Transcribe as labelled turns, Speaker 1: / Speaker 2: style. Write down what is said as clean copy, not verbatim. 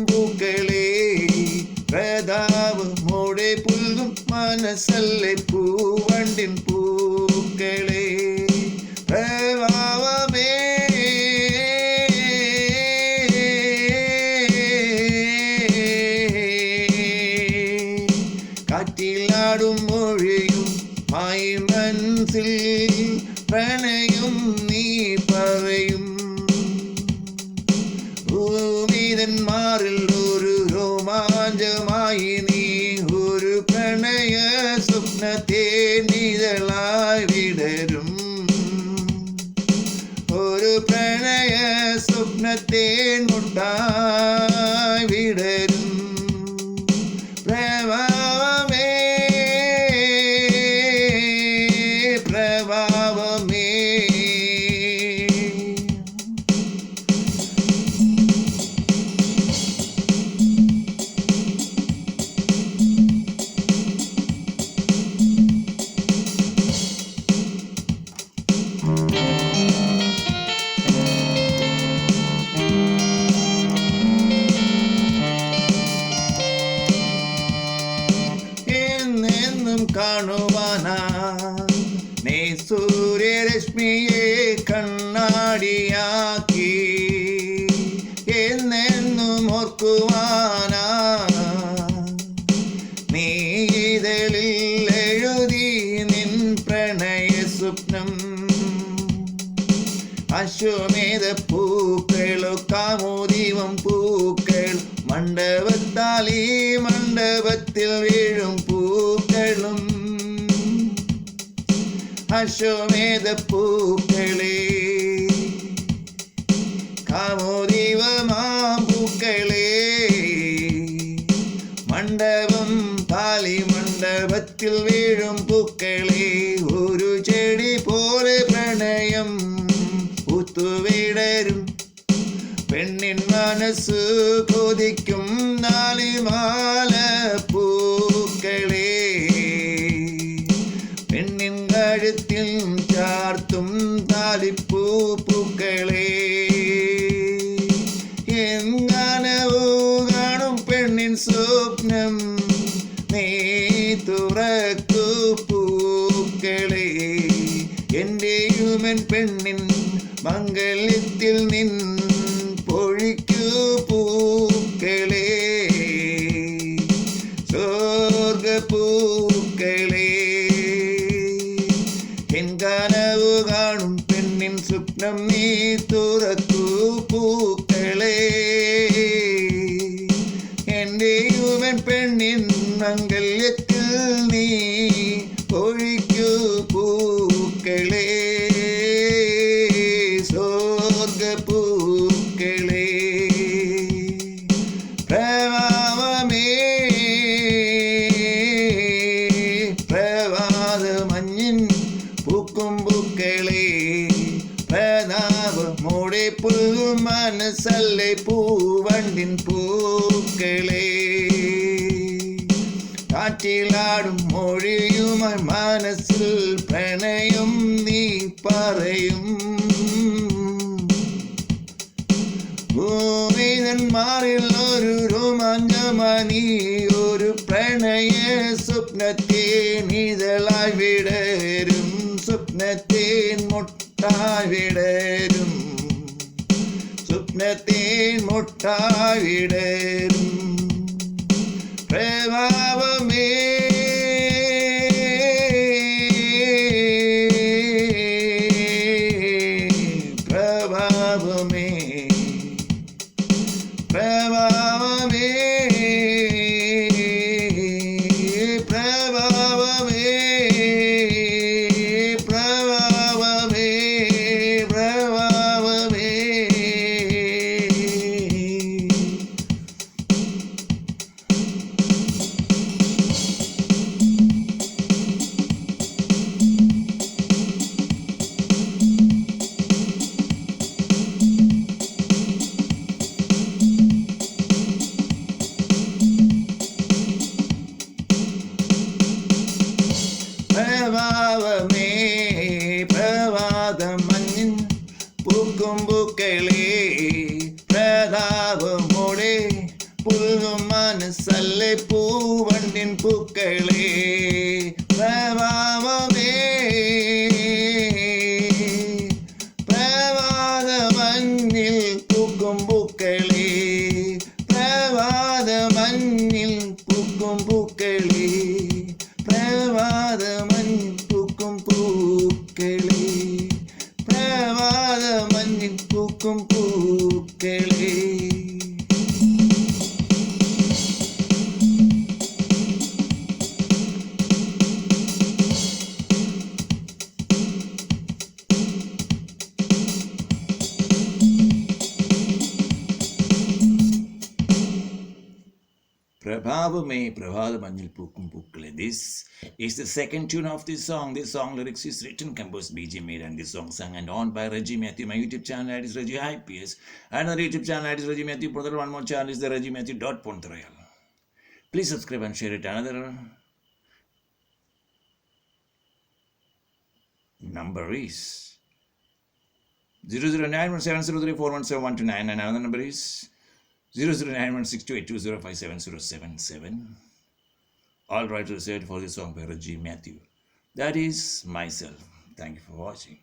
Speaker 1: പൂക്കളേ പ്രതാപ് മോടെ പുൽകും മനസ്സല്ലേ പൂവണ്ടിൻ പൂക്കളേ പ്രഭാവമേ കാറ്റിലാടും മൊഴിയും മായി മനസ്സിൽ പ്രണയം നീ പറയും ഭൂമിതന്മാരിൽ ഒരു രോമാഞ്ചമായി നീ ഒരു പ്രണയ സ്വപ്നത്തെ നിഴലായി വിടരും ഒരു പ്രണയ സ്വപ്നത്തെ മുട്ടായി വിടരും പ്രഭാവമേ പ്രഭാവമേ കാണുവാനാ നീ സൂര്യരശ്മിയെ കണ്ണാടിയാക്കി എന്നെന്നും ഓർക്കുവാനാ നീ ഇതളിൽ എഴുതി നിൻ പ്രണയ സ്വപ്നം അശ്വമേധ പൂക്കളോ കാമോദീപം പൂക്കൾ മണ്ഡപത്താൽ ഈ മണ്ഡപത്തിൽ വീഴും പൂക്കളും അശ്വമേധ പൂക്കളേ കാമോദീപമാം പൂക്കളേ മണ്ഡപം താലി മണ്ഡപത്തിൽ വീഴും പൂക്കളേ ഒരു ചെടി പോലെ പ്രണയം പൂത്തുവിടരും പെണ്ണിൻ മനസ്സ് കൊതിക്കും നാളിമാല പൂക്കളേ പെണ്ണിൻ കഴുത്തിൽ ചാർത്തും താലിപ്പൂ പൂക്കളേ എങ്ങാനവോ കാണും പെണ്ണിൻ സ്വപ്നം നീ തുറക്കൂ പൂക്കളേ എന്റെയുമൻ പെണ്ണിൻ മംഗല്യത്തിൽ നിൻ പൊഴിക്കൂ പൂക്കളേ സ്വർഗ പൂക്കളേ എൻ കനവു കാണും പെണ്ണിൻ സ്വപ്നം നീ തുറക്കൂ പൂക്കളേ എന്റെയുമൻ പെണ്ണിൻ മംഗല്യത്തിൽ നീ പൊഴിക്കൂ പൂക്കളേ പൂക്കളേ പ്രഭാവമേ പ്രഭാത മഞ്ഞിൻ പൂക്കും പൂക്കളേ പ്രതാപമോടെ പുൽകും മനസ്സല്ലേ പൂവണ്ടിൻ പൂക്കളേ കാറ്റിലാടും മൊഴിയുമായി മനസ്സിൽ പ്രണയം നീ പറയും ഭൂമിതന്മാരിൽ ഒരു രോമാഞ്ചമണി ഒരു പ്രണയ സ്വപ്നത്തെ നിഴലായി വിടരും സ്വപ്നത്തെ മുട്ടായി വിടരും സ്വപ്നത്തെ മുട്ടായി വിടരും പ്രഭാവമേ Prabhavame Prabhadamanjil Pukum Pukle. This is the second tune of this song. This song lyrics is written, composed, BG made, and this song sung and on by Reggie Matthew. My YouTube channel is Reggie IPS. Another YouTube channel is Reggie Matthew Ponthral. One more channel is the Reggie Matthew Ponthral. Please subscribe and share it. Another number is 0091703417129, and another number is 0091628205777. All rights reserved for this song by Reggie Matthew. That is myself. Thank you for watching.